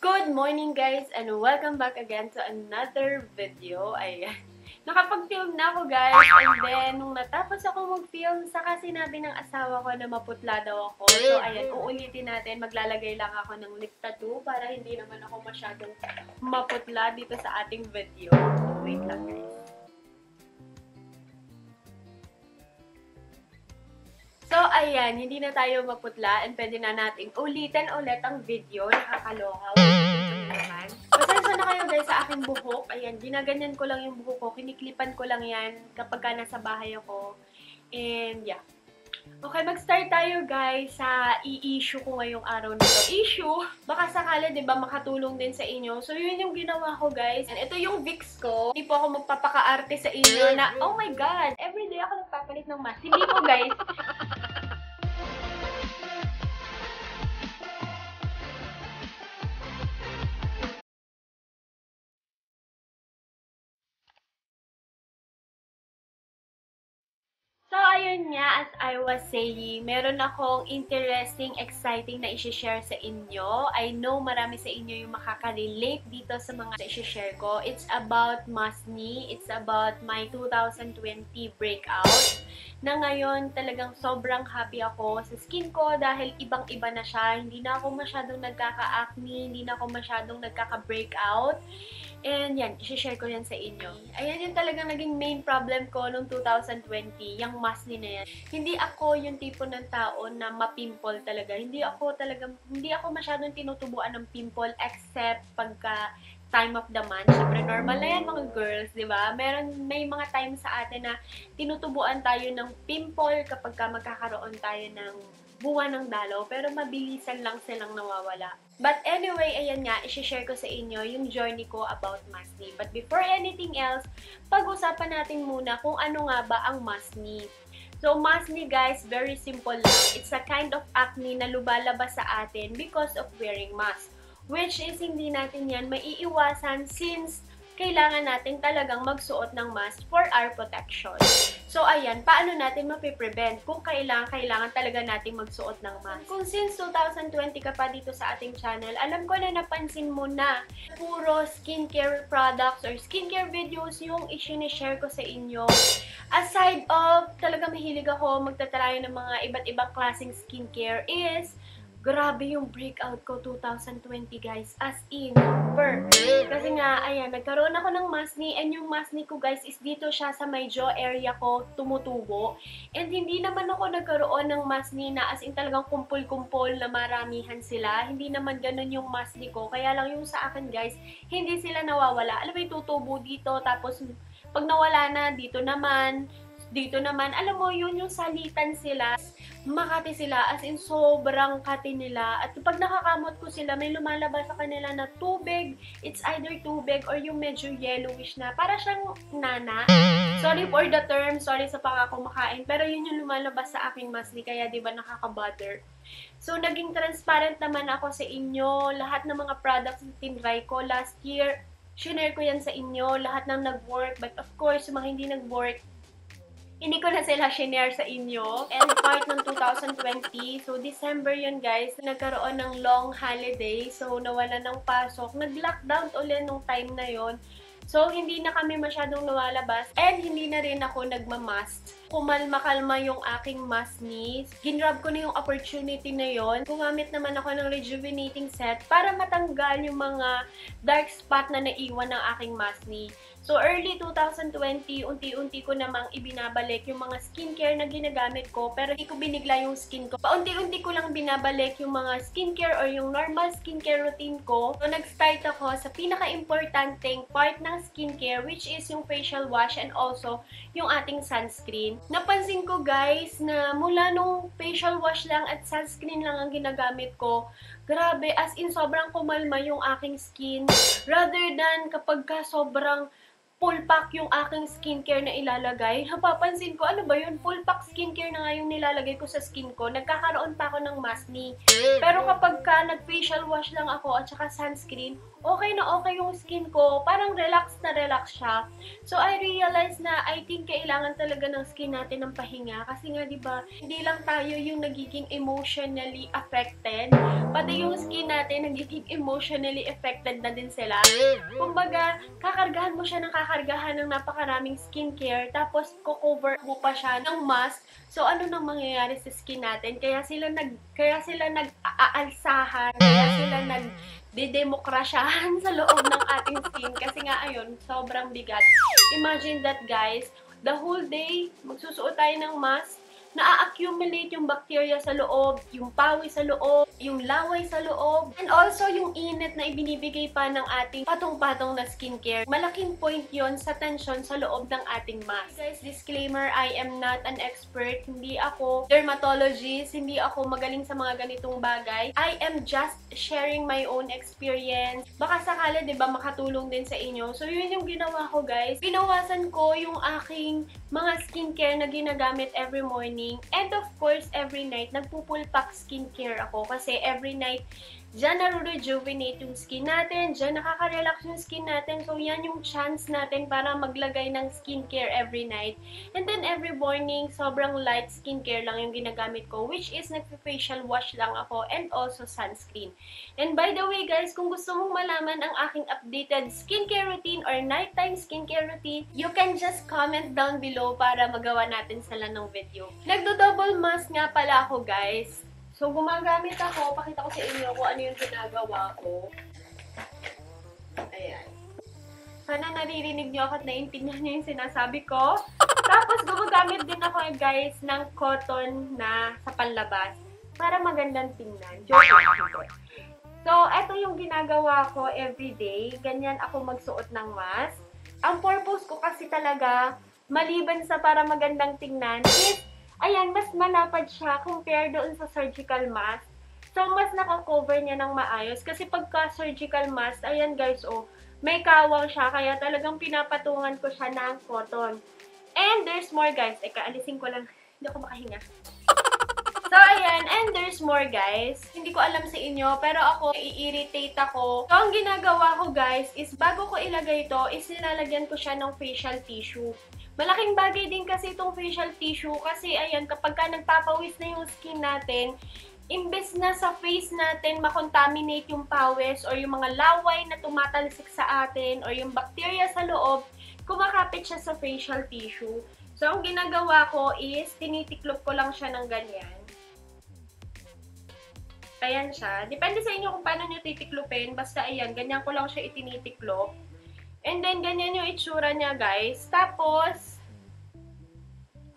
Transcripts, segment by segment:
Good morning guys and welcome back again to another video. Ayan. Nakapag-film na ako guys and then nung natapos ako mag-film saka sinabi ng asawa ko na maputla daw ako. So ayan, uulitin natin. Maglalagay lang ako ng lip tattoo para hindi naman ako masyadong maputla dito sa ating video. So wait lang guys. So, ayan, hindi na tayo maputla and pwede na nating ulitin ulit ang video. Nakakaloka. Pasensya na kayo guys sa aking buhok. Ayan, ginaganyan ko lang yung buhok ko. Kiniklipan ko lang yan kapag ka nasa bahay ako. And yeah. Okay, mag-start tayo guys sa i-issue ko ngayong araw na ito. Issue, baka sakali, diba, makatulong din sa inyo. So, yun yung ginawa ko guys. And ito yung Vicks ko. Hindi po ako magpapaka-arte sa inyo na, oh my God, everyday ako nagpapalit ng mask. Hindi po guys. So, ayun nga, as I was saying, meron akong interesting, exciting na i-share sa inyo. I know marami sa inyo yung makaka-relate dito sa mga i-share ko. It's about Masni. It's about my 2020 breakout. Na ngayon, talagang sobrang happy ako sa skin ko dahil ibang-iba na siya. Hindi na ako masyadong nagkaka-acne, hindi na ako masyadong nagkaka-breakout. And yan, i-share ko yan sa inyo. Ayan yung talagang naging main problem ko noong 2020, yung Masni na yan. Hindi ako yung tipo ng tao na ma-pimple talaga. Hindi ako masyadong tinutubuan ng pimple except pagka time of the month. Siyempre, normal na yan mga girls, di ba? May mga time sa atin na tinutubuan tayo ng pimple kapag ka magkakaroon tayo ng buwan ng dalaw, pero mabilisan lang silang nawawala. But anyway, ayan nga, i-share ko sa inyo yung journey ko about Masni. But before anything else, pag-usapan natin muna kung ano nga ba ang Masni. So, Masni guys, very simple lang. It's a kind of acne na lumalabas sa atin because of wearing mask. Which is hindi natin yan maiiwasan since kailangan natin talagang magsuot ng mask for our protection. So, ayan, paano natin mapiprevent kung kailangan talaga natin magsuot ng mask? Kung since 2020 ka pa dito sa ating channel, alam ko na napansin mo na puro skincare products or skincare videos yung i-share ko sa inyo. Aside of talaga mahilig ako magtatry ng mga iba't ibang klaseng skincare is grabe yung breakout ko 2020 guys. As in, super. Kasi nga, ayan, nagkaroon ako ng Masni and yung Masni ko guys is dito siya sa may jaw area ko tumutubo. And hindi naman ako nagkaroon ng Masni na as in talagang kumpul-kumpol na maramihan sila. Hindi naman ganun yung Masni ko. Kaya lang yung sa akin guys, hindi sila nawawala. Alam mo yung tutubo dito tapos pag nawala na, dito naman. Alam mo, yun yung salitan sila. Makati sila, as in sobrang kati nila. At pag nakakamot ko sila, may lumalabas sa kanila na tubig. It's either tubig or yung medyo yellowish na. Para siyang nana. Sorry for the term, sorry sa pakakumakain. Pero yun yung lumalabas sa aking Masni, kaya diba nakaka-bother. So, naging transparent naman ako sa inyo. Lahat ng mga products na tinry ko last year, share ko yan sa inyo. Lahat ng nag-work. But of course, yung mga hindi nag-work, hindi ko na sila share sa inyo. And part ng 2020, so December yun guys, nagkaroon ng long holiday. So nawala ng pasok. Nag-lockdown ulit nung time na yon. So hindi na kami masyadong nawalabas. And hindi na rin ako nagmamask. Kumalma-kalma yung aking Masni. Ginrab ko na yung opportunity na yon. Gumamit naman ako ng rejuvenating set para matanggal yung mga dark spot na naiwan ng aking Masni. So, early 2020, unti-unti ko namang ibinabalik yung mga skincare na ginagamit ko, pero hindi ko binigla yung skin ko. Paunti-unti ko lang binabalik yung mga skincare or yung normal skincare routine ko. So, nag-start ako sa pinaka-importanteng part ng skincare, which is yung facial wash and also yung ating sunscreen. Napansin ko guys na mula nung facial wash lang at sunscreen lang ang ginagamit ko, grabe, as in sobrang kumalma yung aking skin. Rather than kapag ka sobrang full pack yung aking skincare na ilalagay. Napapansin ko, ano ba yun? Full pack skincare na nga yung nilalagay ko sa skin ko. Nagkakaroon pa ako ng mask ni. Pero kapag ka nag-facial wash lang ako at saka sunscreen, okay na okay yung skin ko. Parang relax na relax siya. So, I realized na I think kailangan talaga ng skin natin ng pahinga. Kasi nga, di ba, hindi lang tayo yung nagiging emotionally affected. Pati yung skin natin, nagiging emotionally affected na din sila. Kumbaga, kakargahan mo siya ng kakargahan ng napakaraming skincare, tapos ko-cover mo pa siya ng mask. So, ano nang mangyayari sa skin natin? Kaya sila nag-aalsahan, kaya sila nagdedemokrasyahan sa loob ng ating skin. Kasi nga, ayun, sobrang bigat. Imagine that, guys. The whole day, magsusuot tayo ng mask, na-accumulate yung bacteria sa loob, yung pawis sa loob, yung laway sa loob, and also yung init na ibinibigay pa ng ating patong-patong na skincare. Malaking point yon sa tension sa loob ng ating mask. Guys, disclaimer, I am not an expert. Hindi ako dermatologist, hindi ako magaling sa mga ganitong bagay. I am just sharing my own experience. Baka sakali, di ba, makatulong din sa inyo. So, yun yung ginawa ko, guys. Binawasan ko yung aking mga skincare na ginagamit every morning. And of course, every night, nagpo-full pack skincare ako. Kasi every night, dyan na-rejuvenate yung skin natin. Dyan nakaka-relax yung skin natin. So, yan yung chance natin para maglagay ng skincare every night. And then, every morning, sobrang light skincare lang yung ginagamit ko. Which is, nagpa-facial wash lang ako. And also, sunscreen. And by the way, guys, kung gusto mong malaman ang aking updated skincare routine or nighttime skincare routine, you can just comment down below para magawa natin sila ng video. Nagdo-double mask nga pala ako, guys. So, gumagamit ako. Pakita ko sa inyo kung ano yung ginagawa ko. Ayan. Sana naririnig niyo ako at naiintindihan niyo yung sinasabi ko. Tapos, gumagamit din ako, guys, ng cotton na sa panlabas para magandang tingnan. So, eto yung ginagawa ko everyday. Ganyan ako magsuot ng mask. Ang purpose ko kasi talaga, maliban sa para magandang tingnan, is ayan, mas malapad siya compare doon sa surgical mask. So, mas naka-cover niya ng maayos. Kasi pagka surgical mask, ayan guys, oh, may kawang siya. Kaya talagang pinapatungan ko siya ng cotton. And there's more, guys. Eka, alisin ko lang. Hindi ako makahinga. So, ayan. And there's more, guys. Hindi ko alam sa inyo, pero ako, i-irritate ako. So, ang ginagawa ko, guys, is bago ko ilagay ito, is nilalagyan ko siya ng facial tissue. Malaking bagay din kasi itong facial tissue kasi ayan, kapag ka nagpapawis na yung skin natin, imbes na sa face natin makontaminate yung pawis or yung mga laway na tumatalsik sa atin or yung bacteria sa loob, kumakapit siya sa facial tissue. So, ang ginagawa ko is tinitiklop ko lang siya ng ganyan. Ayan siya. Depende sa inyo kung paano nyo titiklopin. Basta ayan, ganyan ko lang siya itinitiklop. And then, ganyan yung itsura niya, guys. Tapos,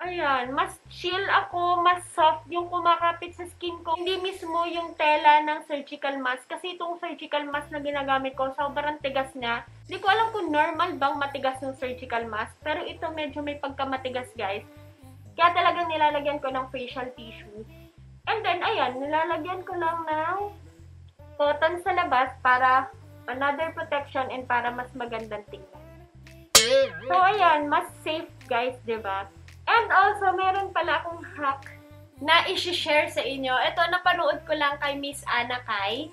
ayan, mas chill ako, mas soft yung kumakapit sa skin ko. Hindi mismo yung tela ng surgical mask. Kasi itong surgical mask na ginagamit ko, sobrang tigas na. Hindi ko alam kung normal bang matigas yung surgical mask. Pero ito medyo may pagkamatigas, guys. Kaya talagang nilalagyan ko ng facial tissue. And then, ayan, nilalagyan ko lang ng cotton sa labas para another protection and para mas magandang tingnan. So, ayan, mas safe, guys, diba? And also, meron pala akong hack na i-share sa inyo. Ito, napanood ko lang kay Miss Anna Kai.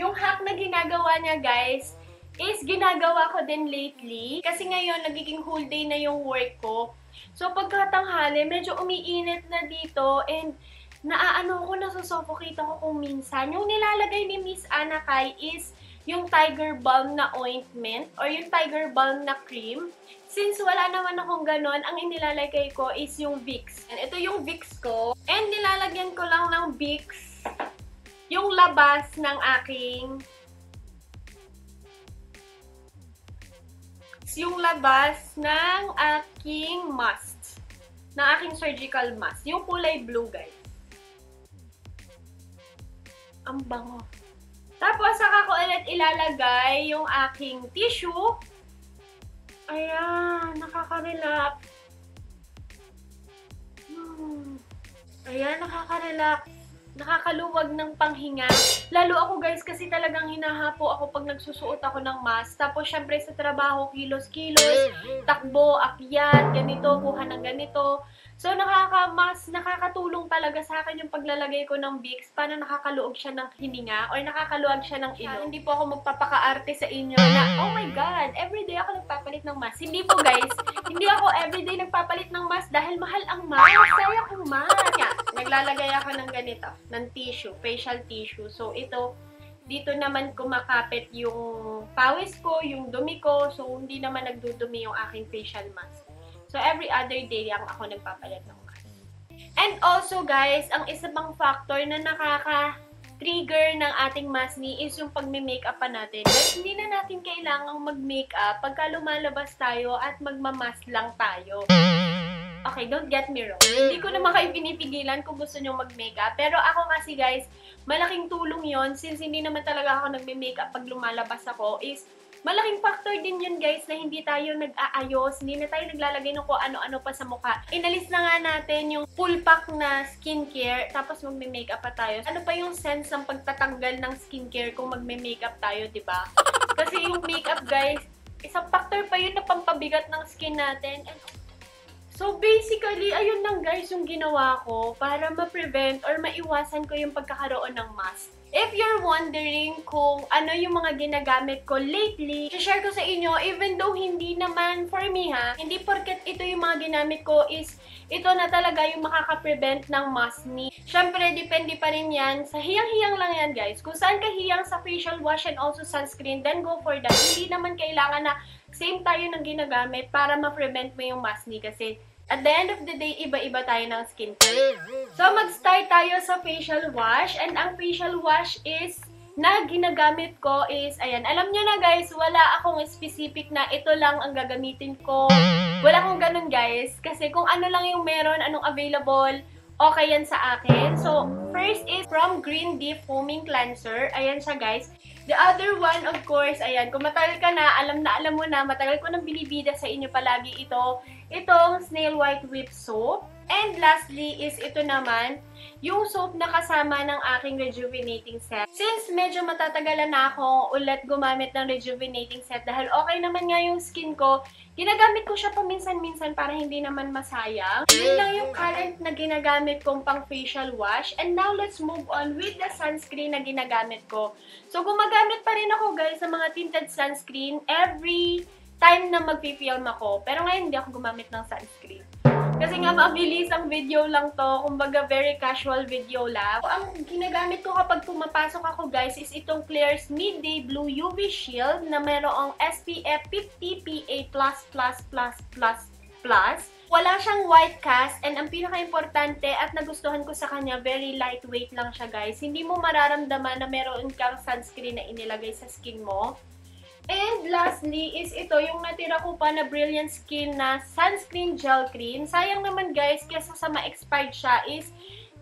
Yung hack na ginagawa niya, guys, is ginagawa ko din lately. Kasi ngayon, nagiging whole day na yung work ko. So, pagkatanghali, medyo umiinit na dito and naaano ko, nasusuffocate ako kung minsan. Yung nilalagay ni Miss Anna Kai is yung Tiger Balm na ointment or yung Tiger Balm na cream. Since wala naman akong ganon, ang inilalagay ko is yung Vicks. And ito yung Vicks ko. And nilalagyan ko lang ng Vicks yung labas ng aking mask. Ng aking surgical mask. Yung kulay blue, guys. Ang bango. Tapos, saka ko ulit ilalagay yung aking tissue. Ayan, nakaka-relax. Ayan, nakaka-relax. nakakaluwag ng panghinga. Lalo ako guys kasi talagang hinahapo ako pag nagsusuot ako ng mask. Tapos syempre sa trabaho, kilos-kilos, takbo, akyat, ganito, kuha ng ganito. So nakakatulong talaga sa akin yung paglalagay ko ng Vicks para nakakaluog siya ng hininga or nakakaluwag siya ng ilong. Hindi po ako magpapaka-arte sa inyo na, oh my God, everyday ako nagpapalit ng mask. Hindi po guys, hindi ako everyday nagpapalit ng mask dahil mahal ang mask. Saya kong mask. Naglalagay ako ng ganito, ng tissue, facial tissue. So ito, dito naman kumakapit yung pawis ko, yung dumi ko. So hindi naman nagdudumi yung aking facial mask. So, every other day lang ako nagpapalit ng mask. And also, guys, ang isa pang factor na nakaka-trigger ng ating maskne is yung pagme-makeup pa natin. Guys, hindi na natin kailangang mag-makeup pagka lumalabas tayo at magmamask lang tayo. Okay, don't get me wrong. Hindi ko naman kayo pinipigilan kung gusto nyo mag-makeup. Pero ako kasi, guys, malaking tulong yon since hindi naman talaga ako nagme-makeup pag lumalabas ako is malaking factor din yun guys na hindi tayo nag-aayos, hindi na tayo naglalagay ng kung ano-ano pa sa mukha. Inalis na nga natin yung full pack na skincare, tapos magme-makeup pa tayo. Ano pa yung sense ng pagtatanggal ng skincare kung magme-makeup tayo, diba? Kasi yung makeup guys, isang factor pa yun na pampabigat ng skin natin. And so basically, ayun lang guys yung ginawa ko para ma-prevent or maiwasan ko yung pagkakaroon ng mask. If you're wondering kung ano yung mga ginagamit ko lately, share ko sa inyo, even though hindi naman for me ha, hindi porket ito yung mga ginamit ko is ito na talaga yung makaka-prevent ng maskne. Syempre, depende pa rin yan. Sa hiyang-hiyang lang yan guys. Kung saan ka hiyang sa facial wash and also sunscreen, then go for that. Hindi naman kailangan na same tayo ng ginagamit para ma-prevent mo yung maskne kasi at the end of the day, iba-iba tayo ng skincare. So, mag-start tayo sa facial wash. And ang facial wash is, na ginagamit ko is, ayan, alam nyo na guys, wala akong specific na ito lang ang gagamitin ko. Wala akong ganun guys. Kasi kung ano lang yung meron, anong available, okay yan sa akin. So, first is from Green Deep Foaming Cleanser. Ayan siya guys. The other one, of course, ayan, kung matagal ka na alam mo na, matagal ko nang binibida sa inyo palagi ito, itong Snail White Whip Soap. And lastly is ito naman, yung soap na kasama ng aking rejuvenating set. Since medyo matatagalan na ako ulit gumamit ng rejuvenating set dahil okay naman nga yung skin ko, ginagamit ko siya paminsan-minsan para hindi naman masayang. Yun lang yung current na ginagamit kong pang facial wash. And now, let's move on with the sunscreen na ginagamit ko. So, gumagamit pa rin ako guys sa mga tinted sunscreen every time na mag-film ako. Pero ngayon, hindi ako gumamit ng sunscreen. Kasi nga, mabilis ang video lang to. Kumbaga, very casual video lang. So, ang ginagamit ko kapag pumapasok ako, guys, is itong Klairs Midday Blue UV Shield na mayroong SPF 50 PA+++++. Wala siyang white cast and ang pinaka-importante at nagustuhan ko sa kanya, very lightweight lang siya, guys. Hindi mo mararamdaman na meron kang sunscreen na inilagay sa skin mo. And lastly is ito, yung natira ko pa na Brilliant Skin na Sunscreen Gel Cream. Sayang naman guys, kesa sa ma-expired siya is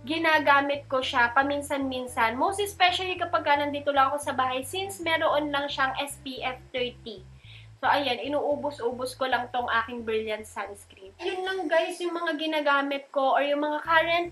ginagamit ko siya paminsan-minsan. Most especially kapag nandito lang ako sa bahay since meron lang siyang SPF 30. So ayan, inuubos-ubos ko lang tong aking Brilliant Sunscreen. Yun lang guys yung mga ginagamit ko or yung mga current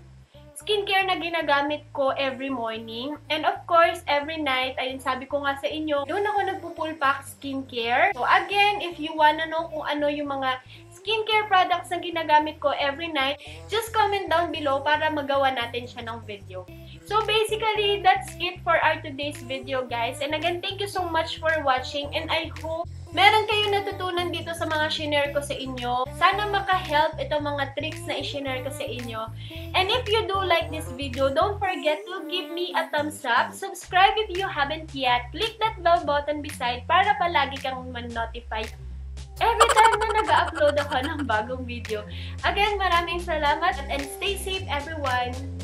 skincare na ginagamit ko every morning. And of course, every night, ayun sabi ko nga sa inyo, doon ako nagpo-full pack skincare. So again, if you wanna know kung ano yung mga skincare products na ginagamit ko every night, just comment down below para magawa natin siya ng video. So basically, that's it for our today's video guys. And again, thank you so much for watching and I hope meron kayong natutunan dito sa mga shinare ko sa inyo. Sana maka-help itong mga tricks na i-shinare ko sa inyo. And if you do like this video, don't forget to give me a thumbs up. Subscribe if you haven't yet. Click that bell button beside para palagi kang man-notify every time na nag-upload ako ng bagong video. Again, maraming salamat and stay safe everyone!